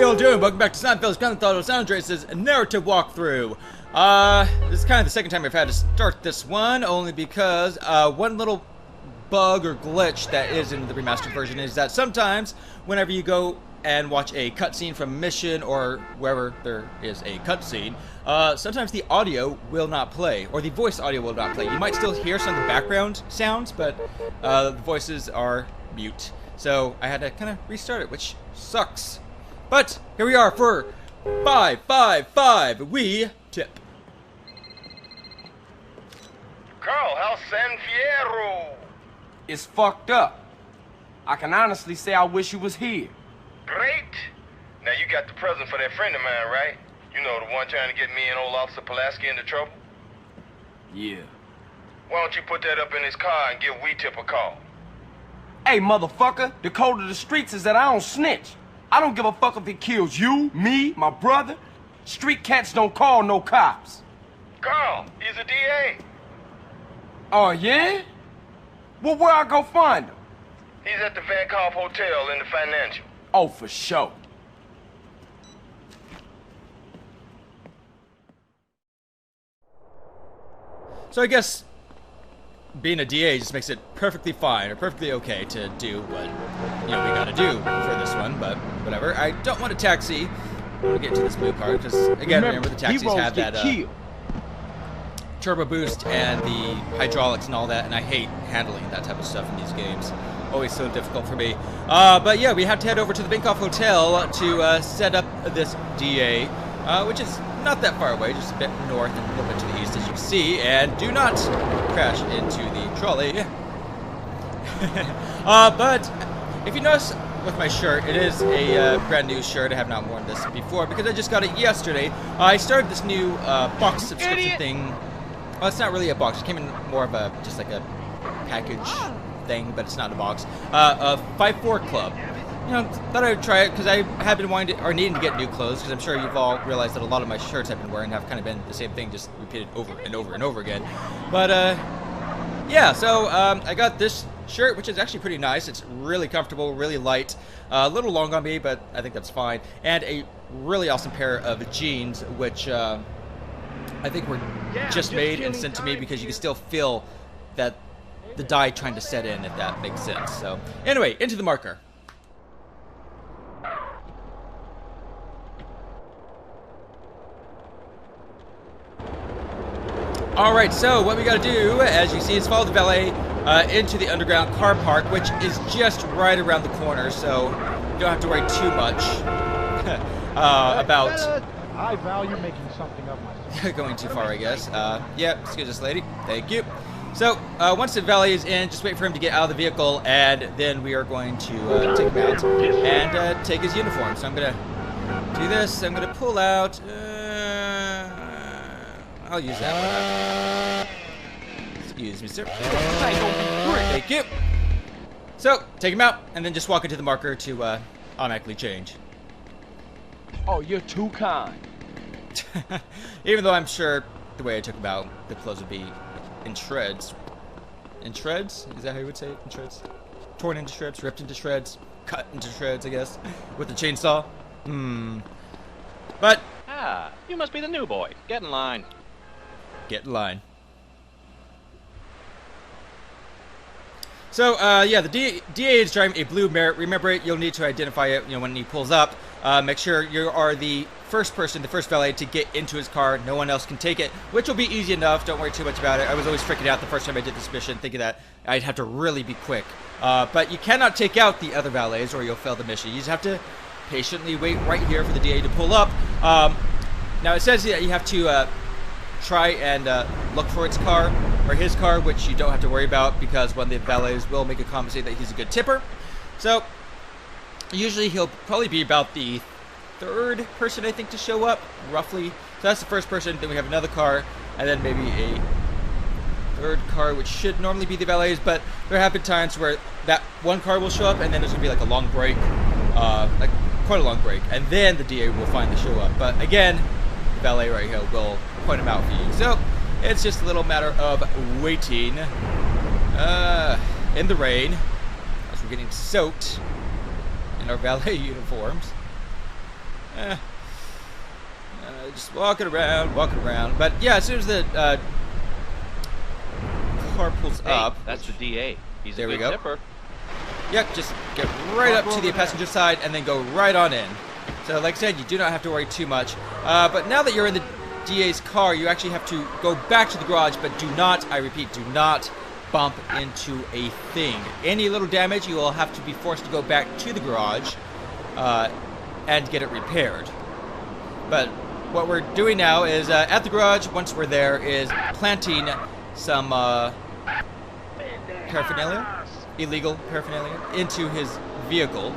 all doing? Welcome back to San Andreas' narrative walkthrough. This is kind of the second time I've had to start this one, only because one little bug or glitch that is in the remastered version is that sometimes whenever you go and watch a cutscene from a mission or wherever there is a cutscene, sometimes the audio will not play, or the voice audio will not play. You might still hear some of the background sounds, but the voices are mute. So I had to kind of restart it, which sucks. But here we are for 555. We tip. Carl, how's San Fierro? It's fucked up. I can honestly say I wish you was here. Great. Now you got the present for that friend of mine, right? You know, the one trying to get me and old Officer Pulaski into trouble? Yeah. Why don't you put that up in his car and give We-Tip a call? Hey, motherfucker, the code of the streets is that I don't snitch. I don't give a fuck if it kills you, me, my brother. Street cats don't call no cops. Carl, he's a DA. Oh, yeah? Well, where I go find him? He's at the Van Calf Hotel in the Financial. Oh, for sure. So I guess being a DA just makes it perfectly fine or perfectly okay to do what we gotta do for this one, but whatever. I don't want a taxi. I want to get into this blue car because, again, remember the taxis have that turbo boost and the hydraulics and all that, and I hate handling that type of stuff in these games. Always so difficult for me. But yeah, we have to head over to the Bankoff Hotel to set up this DA, which is not that far away, just a bit north and a little bit to the east, as you can see. And do not crash into the trolley. But if you notice with my shirt, it is a brand new shirt. I have not worn this before because I just got it yesterday. I started this new box subscription thing. Well, it's not really a box. It came in more of a just like a package thing, but it's not a box. 5-4 Club. You know, thought I would try it because I have been wanting to, or needing to get new clothes, because I'm sure you've all realized that a lot of my shirts I've been wearing have kind of been the same thing, just repeated over and over and over again. But yeah, so I got this shirt, which is actually pretty nice. It's really comfortable, really light, a little long on me, but I think that's fine. And a really awesome pair of jeans, which I think were just made and sent to me because you can still feel that the dye trying to set in, if that makes sense. So anyway, into the marker. Alright, so what we gotta do, as you see, is follow the valet into the underground car park, which is just right around the corner, so you don't have to worry too much about I value making something of myself. going too far, I guess. Yeah, excuse us, lady. Thank you. So, once the valet is in, just wait for him to get out of the vehicle, and then we are going to take him out and take his uniform. So I'm going to do this. I'm going to pull out... I'll use that one. Excuse me, sir. Thank you. So, take him out, and then just walk into the marker to automatically change. Oh, you're too kind. Even though I'm sure the way I took him out, the clothes would be in shreds. In shreds? Is that how you would say it? In shreds? Torn into shreds, ripped into shreds, cut into shreds, I guess, with the chainsaw. But... Ah, you must be the new boy. Get in line. Get in line. So, yeah, the DA is driving a blue Merit. Remember it, you'll need to identify it, when he pulls up. Make sure you are the first person, the first valet to get into his car. No one else can take it, which will be easy enough. Don't worry too much about it. I was always freaking out the first time I did this mission, thinking that I'd have to really be quick. But you cannot take out the other valets or you'll fail the mission. You just have to patiently wait right here for the DA to pull up. Now, it says that you have to try and look for its car, or his car, which you don't have to worry about because one of the valets will make a comment saying that he's a good tipper. So, usually he'll probably be about the third person, I think, to show up, roughly. So that's the first person, then we have another car, and then maybe a third car, which should normally be the valet's, but there have been times where that one car will show up, and then there's going to be like a long break, like quite a long break, and then the DA will finally show up. But again, the valet right here will point him out for you. So, it's just a little matter of waiting in the rain as we're getting soaked in our valet uniforms. Just walking around. But yeah, as soon as the car pulls up, that's the DA. He's there a we good go. tipper. Yep, just get right up to the passenger side and then go right on in. So like I said, you do not have to worry too much. But now that you're in the DA's car, you actually have to go back to the garage, but do not, I repeat, do not bump into a thing. Any little damage, you will have to be forced to go back to the garage and get it repaired. But what we're doing now is, at the garage, once we're there, is planting some paraphernalia, illegal paraphernalia, into his vehicle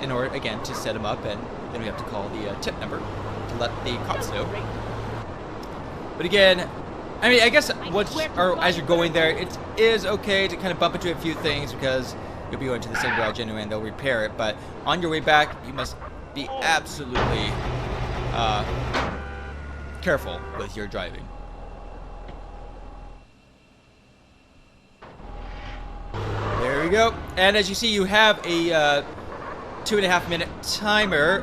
in order, again, to set him up, and then we have to call the tip number to let the cops know. But again, I mean, I guess as you're going there, it is okay to kind of bump into a few things because you'll be going to the same garage anyway and they'll repair it. But on your way back, you must be absolutely careful with your driving. There we go. And as you see, you have a 2.5-minute timer,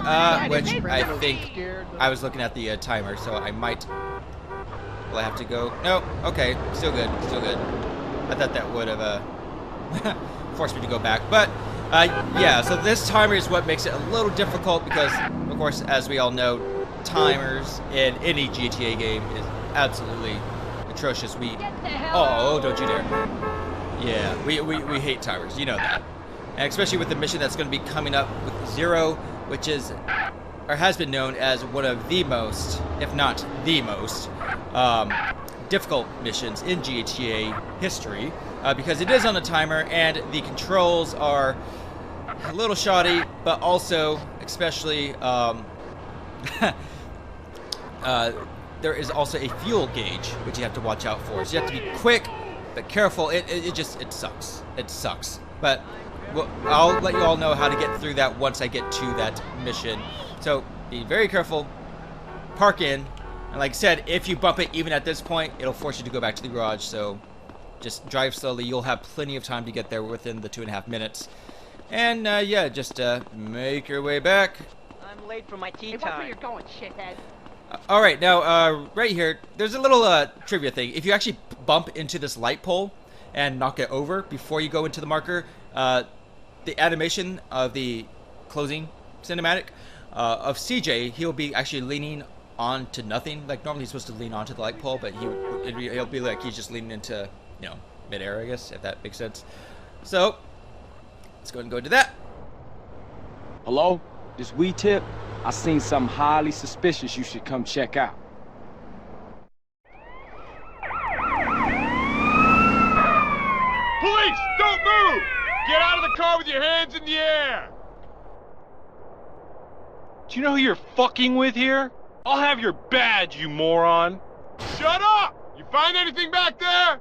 which I think I was looking at the timer, so I might. Will I have to go? No. Okay. Still good. Still good. I thought that would have forced me to go back, but yeah. So this timer is what makes it a little difficult because, of course, as we all know, timers in any GTA game is absolutely atrocious. Oh, don't you dare! Yeah, we hate timers. You know that, and especially with the mission that's going to be coming up with Zero, which is or has been known as one of the most, if not the most, difficult missions in GTA history, because it is on a timer and the controls are a little shoddy, but also, especially, there is also a fuel gauge which you have to watch out for. So you have to be quick but careful. It sucks. It sucks. But I'll let you all know how to get through that once I get to that mission. So be very careful, park in, and like I said, if you bump it even at this point, it'll force you to go back to the garage, so just drive slowly. You'll have plenty of time to get there within the 2.5 minutes. And yeah, just make your way back. I'm late for my tea Hey, time. watch where you're going, shithead. Alright, now right here, there's a little trivia thing. If you actually bump into this light pole and knock it over before you go into the marker, the animation of the closing cinematic of CJ, he'll be actually leaning onto nothing. Like normally he's supposed to lean onto the light pole, but he'll be like he's just leaning into, you know, midair, I guess, if that makes sense. So let's go ahead and go into that. Hello? This we tip? I seen something highly suspicious you should come check out. Police! Don't move! Get out of the car with your hands in the air! Do you know who you're fucking with here? I'll have your badge, you moron! Shut up! You find anything back there?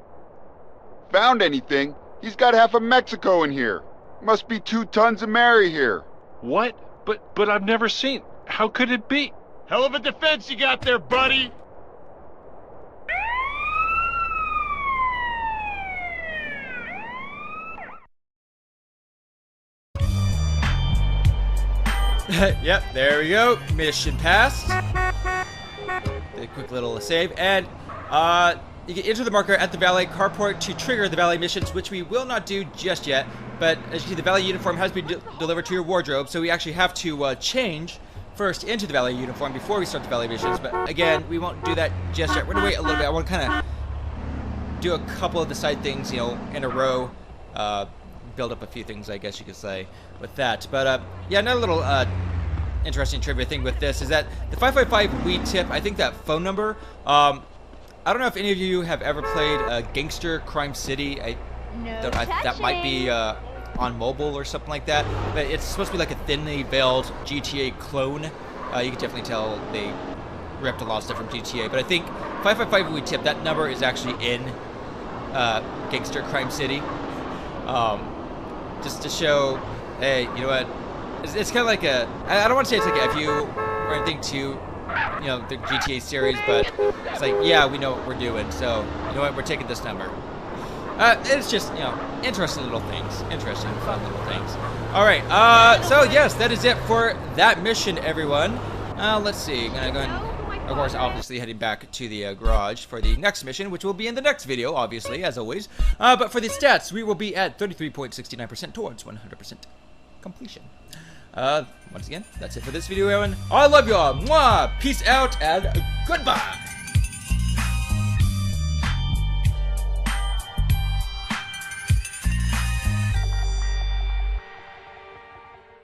Found anything? He's got half of Mexico in here. Must be 2 tons of Mary here. What? But I've never seen. How could it be? Hell of a defense you got there, buddy! Yep, there we go. Mission passed. A quick little save, and you can enter the marker at the valet carport to trigger the valet missions, which we will not do just yet. But as you see, the valet uniform has been delivered to your wardrobe, so we actually have to change first into the valet uniform before we start the valet missions. But again, we won't do that just yet. We're gonna wait a little bit. I want to kind of do a couple of the side things, you know, in a row. Build up a few things, I guess you could say, with that. But yeah, another little interesting trivia thing with this is that the 555 we tip, I think that phone number, I don't know if any of you have ever played Gangster Crime City. That might be on mobile or something like that, but it's supposed to be like a thinly veiled GTA clone. You can definitely tell they ripped a lot of stuff from GTA, but I think 555 we tip, that number is actually in Gangster Crime City. Just to show, hey, you know what, it's kind of like a, I don't want to say it's like a FU or anything to, you know, the GTA series, but it's like, yeah, we know what we're doing, so, you know what, we're taking this number. It's just, you know, interesting little things. Interesting, fun little things. Alright, so yes, that is it for that mission, everyone. Let's see. I'm gonna go and, of course, obviously heading back to the garage for the next mission, which will be in the next video, obviously, as always. But for the stats, we will be at 33.69% towards 100% completion. Once again, that's it for this video, everyone. I love you all. Mwah! Peace out and goodbye!